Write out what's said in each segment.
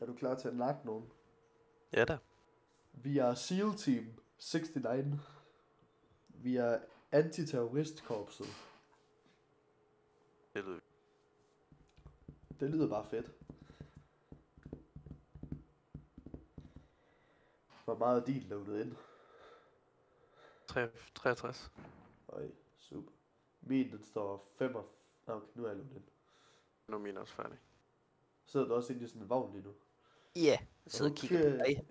Er du klar til at nakke nogen? Ja da. Vi er SEAL Team 69. Vi er antiterroristkorpset. Det lyder bare fedt. Hvor meget er din loadet ind? 63. Øj, super. Min den står 5. Okay, nu er jeg loadet ind. Nu er min også færdig. Sidder du også inde i sådan en vogn lige nu? Ja, jeg sidder og kigger på dig.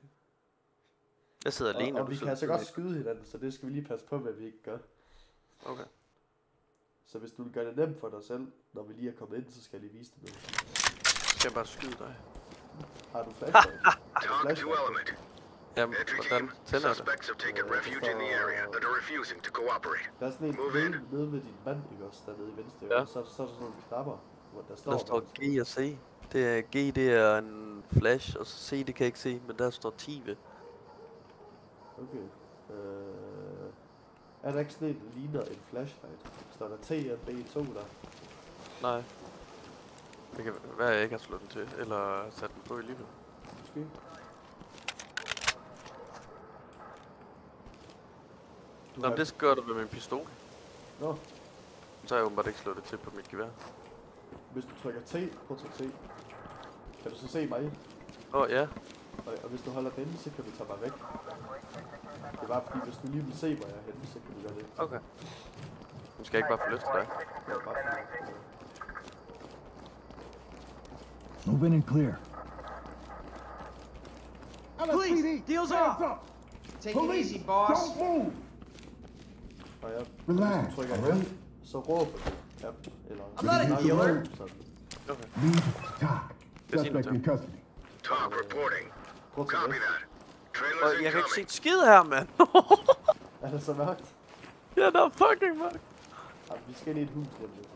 Jeg sidder alene. Og vi kan altså godt skyde hinanden, så det skal vi lige passe på, hvad vi ikke gør. Okay. Så hvis du vil gøre det nemt for dig selv, når vi lige er kommet ind, så skal jeg lige vise dig noget. Skal jeg bare skyde dig? Har du flashlight? Talk to element. Jamen, hvordan tænder det? Suspects have taken refuge in the area and are refusing to cooperate. Der er sådan en nede ved din mand, ikke også, dernede i venstre. Ja. Så er der sådan nogle knapper, hvor der står... Der står G og C. Det er G, det er en flash, og så C, det kan jeg ikke se, men der står Tive. Okay. Er der ikke sådan en, der ligner en flashlight? Står der T og B2 der? Nej. Det kan være, jeg ikke har slået den til, eller sat den på i livet. Måske. Nå, det skal gøre det med min pistol. Nå. Så har jeg åbenbart ikke slået det til på mit gevær. Hvis du trykker T, prøv at trykke T. Kan du så se mig? Ja. Og hvis du holder den inde, så kan du tage mig væk. Det er bare fordi, hvis du lige vil se, hvor jeg er henne, så kan du gøre det. Okay. Nu skal jeg ikke bare forløfte dig. Ja, bare fordi. Move in and clear. Please, deal's off. Take it easy, boss. Don't move. Og ja, Relax, hvis du trykker alright? F, så råber du. Ja, eller... I'm not a healer. Okay. Lead, talk. Hvad siger du Suspect in til? custody. Talk reporting. Prøv at Copy trykke F. that. Trailers Og jeg kan ikke se incoming. et skid her, mand. Er det så mørkt? Ja, der er fucking mørkt. Ja, vi skal ind i et hus lige om lidt.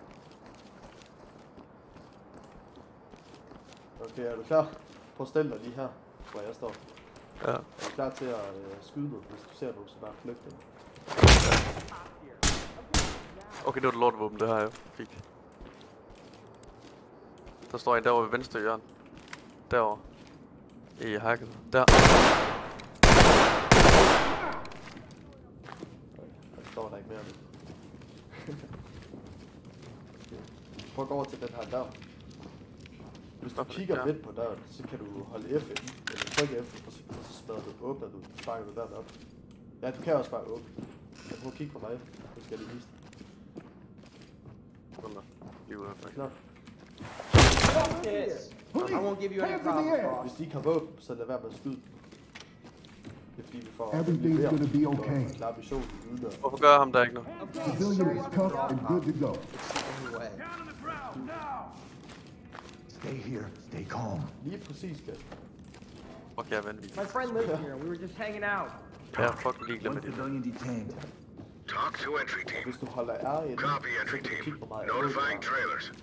Okay, er du klar? Prøv at stille dig lige her, hvor jeg står. Ja. Er du klar til at skyde noget, hvis du ser nogen, som er flygtet? Okay, det var et lortvåben, det her jeg fik. Der står en derovre ved venstre hjørne. Derovre. I hacket. Der. Der står der ikke mere nu. Okay. Prøv at gå over til den her dør. Hvis du kigger midt på døren, så kan du holde F ind, eller trykke F, og så smadrer du, åbner du, sparker du døren op. Ja, du kan også bare åbne. Jeg prøver at kigge på mig, så skal jeg lige vise dig. Klar. Yes. I won't give you any problems, boss. Hvis de ikke har våben, så lad være med at skyde. Det er fordi vi får Everything's gonna be okay. en klar mission uden at... Hvorfor gør ham der ikke noget? Civilian is cuffed and good to go. Anyway. Stay here. Stay calm. Lige præcis, Kasper. Fuck, jeg er vanvittig. My friend lives here. We were just hanging out. Jeg er fucking ligeglad med det. civilian detained. Talk to entry team. Hvis du holder R inde, Copy så entry kan du team. kigge på mig. Notifying trailers.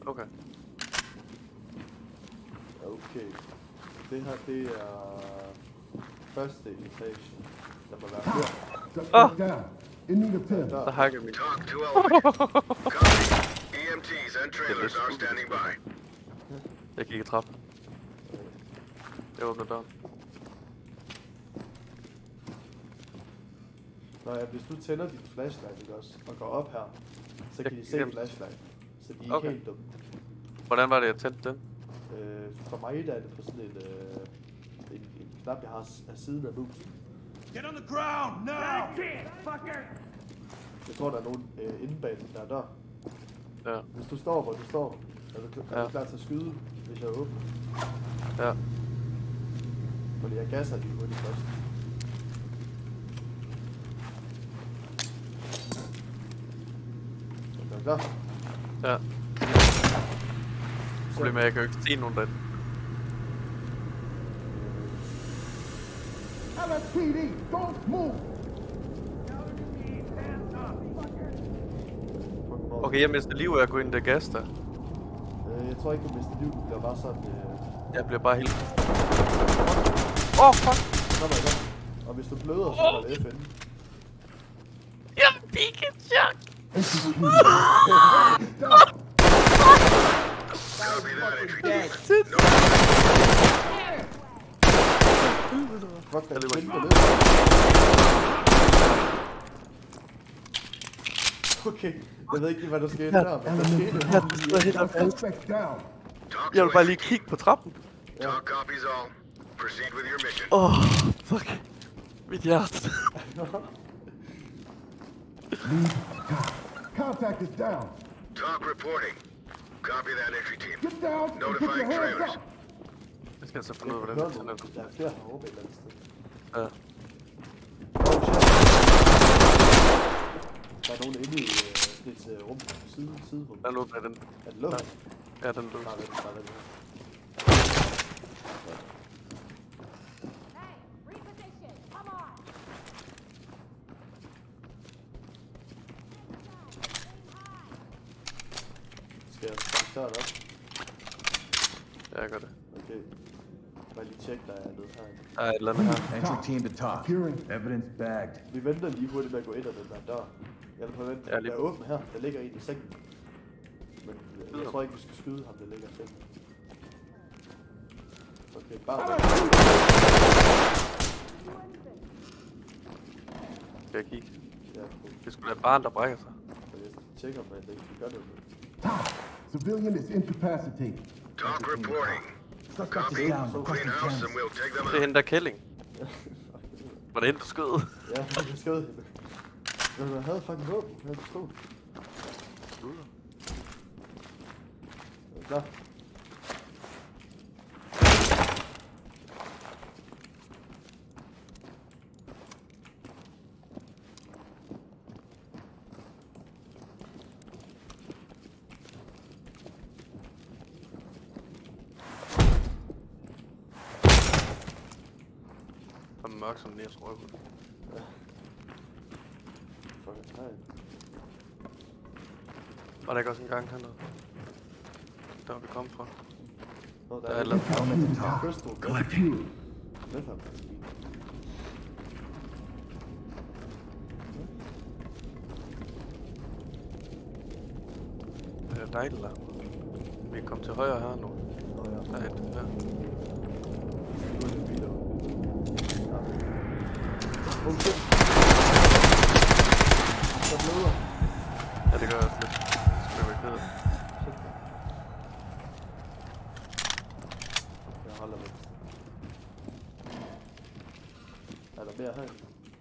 Okay. Okay. Det her, det er... første etage. Der må være her. Suspect down. In need of pin. Der hakker min. Talk to element. Copy. EMTs and trailers are standing by. Jeg gik i trappen. Jeg åbner døren. Nå ja, hvis du tænder dit flashlight, ikke også, og går op her, så kan de se flashlight. Så de er ikke helt dumme. Hvordan var det, jeg tændte den? For mig der er det på sådan en knap, jeg har af siden af musen. Get on the ground now! Jeg tror, der er nogen inde bag den der dør. Ja. Hvis du står, hvor du står, er du klar til at skyde, hvis jeg åbner? Ja. Fordi jeg gasser lige hurtigt først. Er du klar? Ja. Problemet er, at jeg kan jo ikke se nogen derinde. LSPD, don't move. Okay, jeg mister liv af at gå ind i det gas der. Jeg tror ikke, du mister liv. Du bliver bare sådan... Jeg bliver bare helt... Åh, fuck! Så var jeg godt. Og hvis du bløder, så holder F inde. Jeg fik et chok! Copy that entry team. Fuck, der er løber. kæmpe ned. Okay, jeg ved ikke lige, hvad der skete der, men der skete det. Suspect down. Talk Jeg to vil bare lige entry kigge på trappen. team. Talk copies all. Proceed with your mission. Fuck. Mit hjerte. Lead talk. Contact is down. Talk reporting. Copy that entry team. Get down and put your Notifying hands trailers. up. Jeg skal altså finde ud af, hvordan Der det tænder. er flere heroppe et eller andet sted. Ja. Oh shit. Der er nogen inde i et rum. Siderum. Der lå den. Er den lukket? Ja, den lå. Nej, vent, nej, vent. Reposition. Come on. Skal jeg sparke døren op? Ja, jeg gør det. Okay. Bare lige tjekke, der er noget herinde. Der er et eller andet her. Entry team to talk. Securing. Evidence bagged. Vi venter lige hurtigt med at gå ind ad den der dør. Jeg vil forvente, Ja, at lige- der er åben her. Der ligger en i sengen. Men jeg tror ikke, vi skal skyde ham, der ligger i sengen. Okay, bare vent. Skal jeg kigge? Ja, Det skulle være et barn, der brækker sig. jeg tjekker, om det ikke gør det. Talk. Civilian is incapacitated. Talk reporting. Suspect Copy. is down. Clean Requesting house and cams. we'll take them Det er out. hende der Kælling. Var det hende, du skød? Ja, jeg skød hende. Men jeg havde fucking våben. Jeg havde pistol. Er du klar? Og mørk som Niels røvhul. Fucking nej. Var der ikke også en gang hernede? Der var vi kommet fra. Nå, Der er et eller andet. Element to talk. Crystal. Collecting. Med ham. Det er dejligt der. Vi er kommet til højre her nu. Der er et her. Oh shit. Der bløder. Ja, det gør jeg også lidt. Så bliver vi ked af det. Jeg holder væk. Er der mere herinde?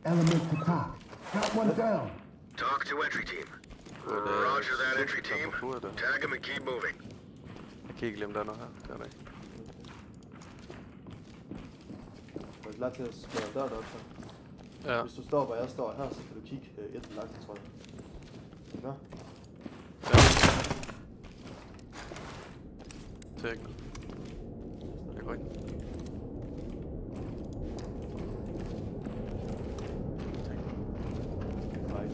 Element to talk. Got one down. Talk to entry team. Roger that entry team. Tag them and keep moving. Jeg kan ikke glemme, der er noget her. Det er der ikke. Er du klar til at skære døren op så? Ja. Hvis du står, hvor jeg står her, så kan du kigge et langt, tror jeg. Er du klar? Ja. Tæk. Jeg går ind. Nej.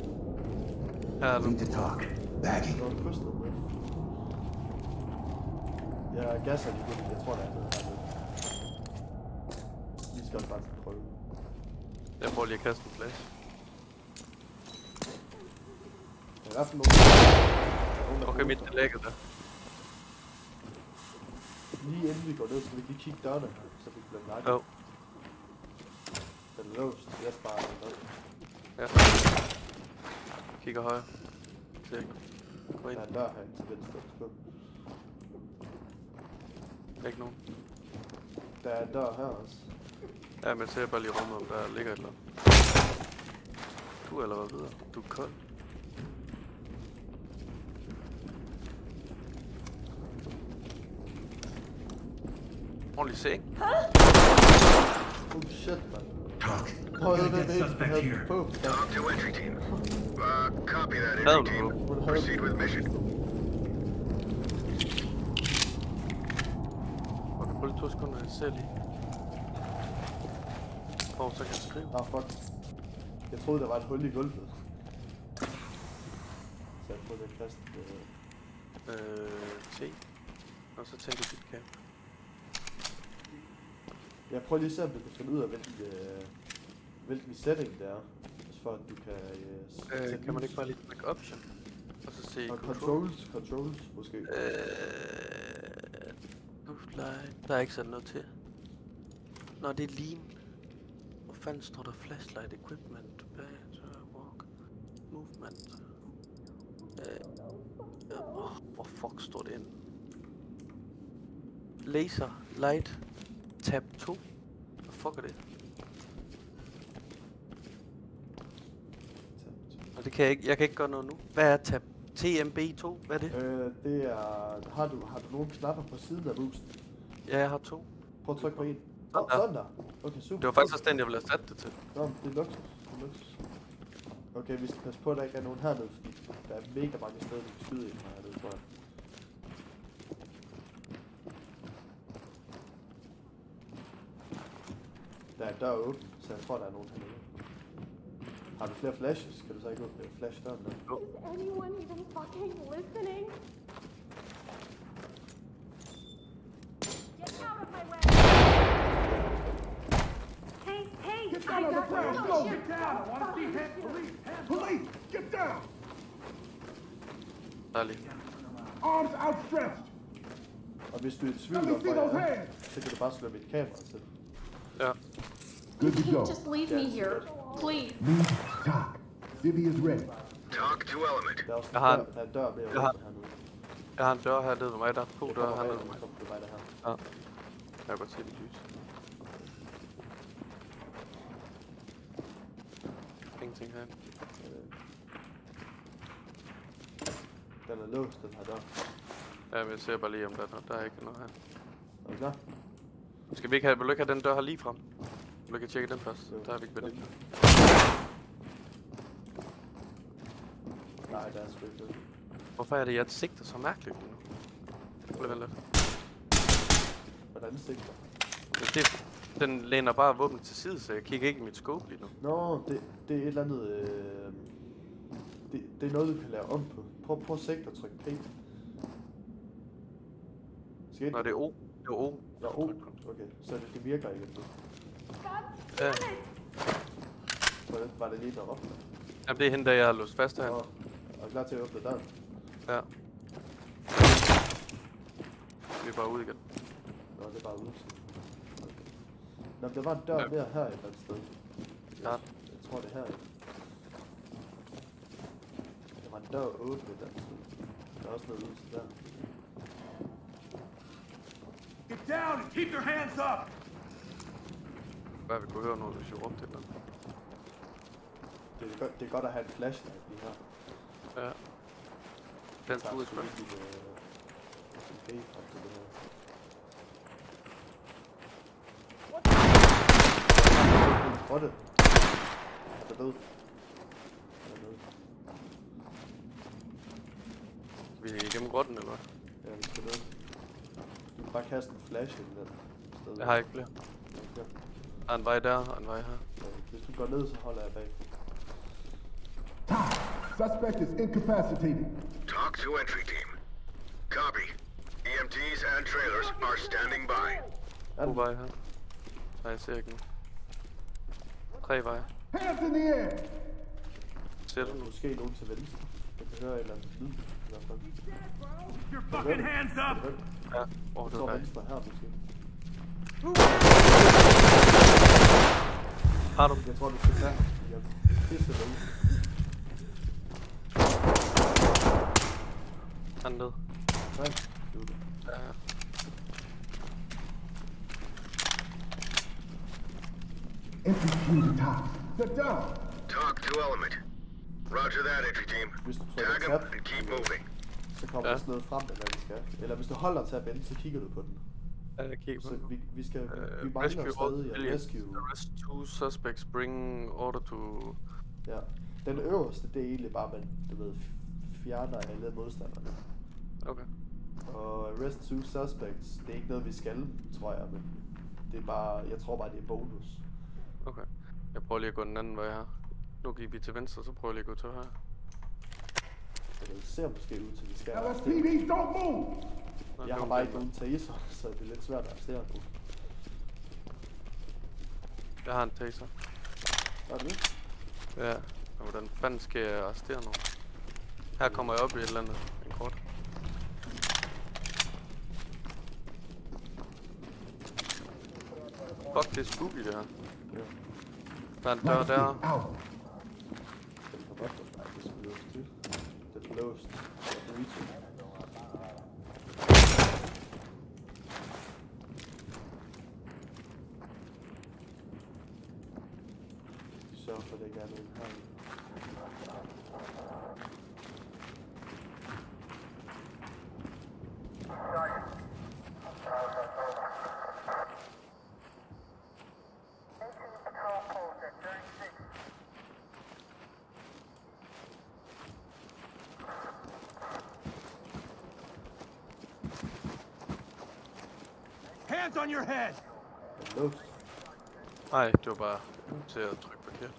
Her er Lead den. to talk. Bagging. Der er en crystal med. Jeg gasser lige lidt. Jeg tror, der er noget hernede. Vi skal også bare prøve. Jeg prøver lige at kaste en flash. Der er i hvert fald nogen. Okay, mit er lækket der. Lige inden vi går ned, skal vi lige kigge dørene her, så vi bliver nakket. Jo. Den er låst, så jeg sparer den op. Ja. Kigger højre. Tjek. Gå ind. Der er en dør herinde til venstre. Skål. Ikke nogen. Der er en dør her også. Ja, men jeg ser bare lige rummet, om der ligger et eller andet. Du er allerede videre. Du er kold. Ordentlig seng. Oh shit, man. Talk. Oh, Gotta det get er suspect det. here. På. Talk to entry team. Copy that Hell entry team. no. Proceed with mission. Okay, prøv lige 2 sekunder, jeg ser lige. Så kan jeg skrive. Ah, fuck. Jeg troede, der var et hul i gulvet. Så jeg prøvede at kaste... T. Og så tænker dit camp. Jeg prøver lige at se, om du kan finde ud af, hvilken setting det er. For at du kan... sætte Kan man lys. ikke bare lige trykke option? Og så se Og controls måske. Luftleje. Der er ikke sat noget til. Nå, det er lean. fanden står der? Flashlight, equipment, walk, movement. Hvor fuck står det ind? Laser, light, tab 2. Hvad fuck er det? Og det kan jeg kan ikke gøre noget nu. Hvad er tab? TMB2? Hvad er det? Det er... Har du nogle knapper på siden af musen? Ja, jeg har 2. Prøv at trykke på en. Ja. Sådan der. Okay, super. Det var faktisk også den, jeg ville have sat det til. Nå, det er luksus. Okay, vi skal passe på, at der ikke er nogen hernede, fordi der er mega mange steder, vi kan skyde ind hernede, tror jeg. Der er en dør åben, så jeg tror, der er nogen hernede. Har du flere flashes? Kan du så ikke åbne flash døren der? Is anyone even fucking listening? Get out of my way! Hey! Get down on the ground! no, Go! shit. Get down! I want to see hands. Police! Hands! Police! Get down! Dejligt. Arms outstretched! Og hvis du er i tvivl Let me om, see hvor those jeg er, hands! så kan du bare slå mit kamera til. Ja. Good to You go. can't just leave me here. Please. Lead talk. Civvy is ready. Talk to Element. Der er også Jeg har der er en dør ved at jeg har- åbne hernede. Jeg har en dør her nede ved mig. Der er 2 døre her nede ved mig. Så kommer du bare derhen. Ja. Jeg kan godt se det lys. Ingenting her. Den er låst, den her dør. Ja, men jeg ser bare lige om der er ikke noget her. Er du klar? Vil du ikke have den dør her lige frem? Vil du ikke tjekke den først? Jo. Der er vi ikke ved det. Nej, der er sgu ikke noget. Hvorfor er det, jeg sigter så mærkeligt nu? Vent lidt. Hvordan sigter? Den læner bare våbnet til side, så jeg kigger ikke i mit scope lige nu. Nå, det er et eller andet... det er noget, du kan lave om på. Prøv at sigte og trykke P. Skal Nå, det er O. Det er O. Ja, O. Okay, så det virker ikke nu. Ja. Hvordan var det lige deroppe? Jamen, det er hende, der jeg har låst fast her. Og er klar til at åbne døren? Ja. Vi er bare ude igen. Nå, det er bare ude. Okay. Nå, men der var en dør mere her et eller andet sted. Ja. Jeg tror, det er her. Der var en dør åbne et eller andet sted. Der er også noget ude til der. Get down and keep your hands up! Hvad vi kunne høre noget, hvis vi råbte et eller andet. Det er godt at have en flashlight lige her. Ja. Den Der er skulle ud i sgu spil. ikke et SMG til det her. Rotte. Der er død. Der er død. Vi er igennem grotten, eller hvad? Ja, vi skal død. Du kan bare kaste en flash ind den sted. Jeg har ikke flere. Okay. Der er en vej der, og en vej her. Ja, hvis du går ned, så holder jeg bag. Suspect is incapacitated. Talk to entry team. Copy. EMTs and trailers are standing by. God vej her. Nej, jeg ser ikke nu. 3 veje. Hands in the air! Ser du nu? Måske nogen til venstre. Jeg kan høre et eller andet lyd. I hvert fald. Keep your fucking hands up! Kan du høre det? Ja. Jeg Det tror er venstre her måske. Har du? Jeg tror du skal tage. Jeg pisser derude. Han ned. Nej, det er det. Ja. Entry team to top. Sit down! Talk to Element. Roger that, entry team. Hvis du Tag trykker him tab, and keep moving. så kommer der sådan noget frem, hvad vi skal. Eller hvis du holder tab inde, så kigger du på den. Ja, jeg kigger på Så den. vi skal... vi mangler Rescue all stadig at civilians. rescue. Arrest 2 suspects. Bring order to... Ja. Den øverste, det er egentlig bare, man, du ved, fjerner alle modstanderne. Okay. Og arrest 2 suspects, det er ikke noget, vi skal, tror jeg, men det er bare, jeg tror bare, det er bonus. Okay. Jeg prøver lige at gå den anden vej her. Nu gik vi til venstre, så prøver jeg lige at gå til højre. Det ser måske ud til, vi skal LSPD, don't move! Nå, Jeg har det bare var ikke nogen taser, så det er lidt svært at arrestere nu. Jeg har en taser. Er det det? Ja. Og hvordan fanden skal jeg arrestere nu? Her kommer jeg op i et eller andet. En kort. Fuck, det er spooky det her. Ja. Der er en dør Light der. stick out. Den kommer op. Nej, det skal låst til. Den er låst. Reaching. Sørg for, at det ikke er nogen her. Hands on your head! Den er låst. Nej, det var bare til at trykke forkert.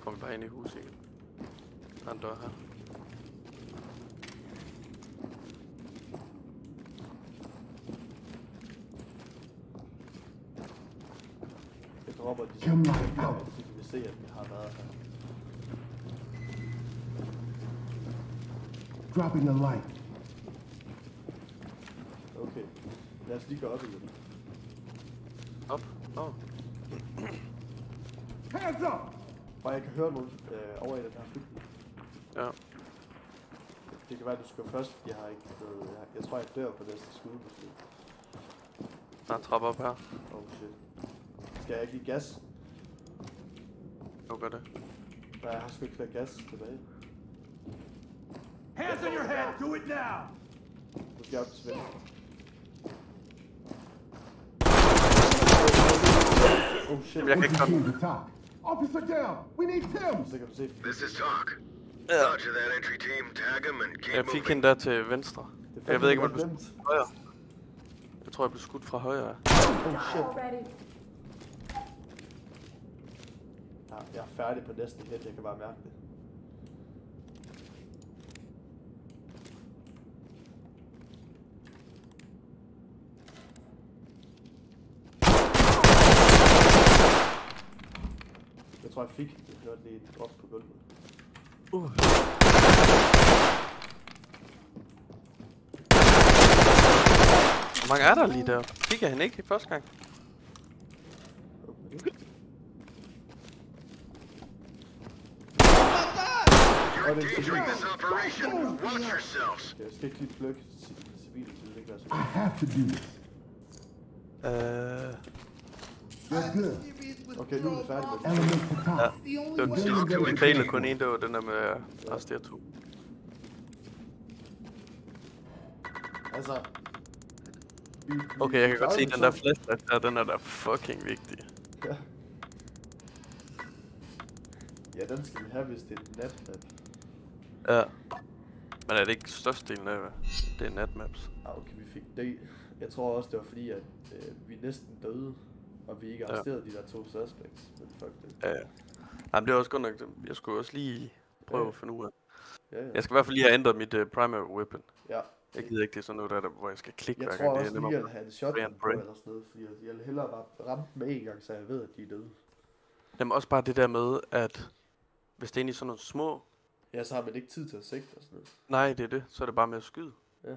Kom vi bare ind i huset igen. Der er en dør her. Jeg dropper de Kim light out. så kan vi se, at vi har været her. Dropping a light. Okay, lad os lige gå op igen. Op. Hands up! Bare jeg kan høre nogen over i den her bygning. Ja. Det kan være, at du skal først, fordi jeg har ikke noget... Jeg tror, jeg dør på næste skud måske. Der er en trappe op her. Oh shit. Skal jeg ikke give gas? Nu gør det. Nej, jeg har sgu ikke flere gas tilbage. Hands on your head! Do it now! Nu skal jeg op til venstre. Oh shit. Jeg kan ikke komme. Team to talk. Officer down. We need Tim. Så kan du se. This is talk. Ja. Roger that entry team. Tag them and keep Jeg fik moving. hende der til venstre. Jeg ved ikke, hvor du glemt. højre. Jeg tror, jeg blev skudt fra højre. Oh shit. Already. Ja, jeg er færdig på næste hit. Jeg kan bare mærke det. Jeg tror, jeg fik. Jeg hørte lige et drop på gulvet. Hvor mange er der lige der? Fik jeg hende ikke i første gang? You're endangering this operation. Watch yourselves. Jeg skal ikke lige plukke civile, så det ikke være så I have to do this. You're good. Okay, nu er vi færdige med det. Element to talk. Det var den sidste. Den failede kun en, det var den der med arrestere 2. Altså... Okay, jeg kan godt se, den der flashlight der, den er da fucking vigtig. Ja. Ja, den skal vi have, hvis det er et natmap. Ja. Men er det ikke størstedelen af det er natmaps? Ah, okay, vi fik det. Jeg tror også, det var fordi, at vi næsten døde, og vi ikke arresterede de der 2 suspects. Men fuck det. Ja. Jamen det er også godt nok, jeg skulle også lige prøve at finde ud af. Ja, ja. Jeg skal i hvert fald lige have ændret mit primary weapon. Ja. Jeg gider ikke, det er sådan noget der, hvor jeg skal klikke Jeg hver tror gang. også Det er lige, at nemmere. have en shotgun Brian på Bray. eller sådan noget, fordi jeg vil hellere bare ramme dem med en gang, så jeg ved, at de er døde. Jamen også bare det der med, at hvis det er inde i sådan nogle små... Ja, så har man ikke tid til at sigte og sådan noget. Nej, det er det. Så er det bare med at skyde. Ja.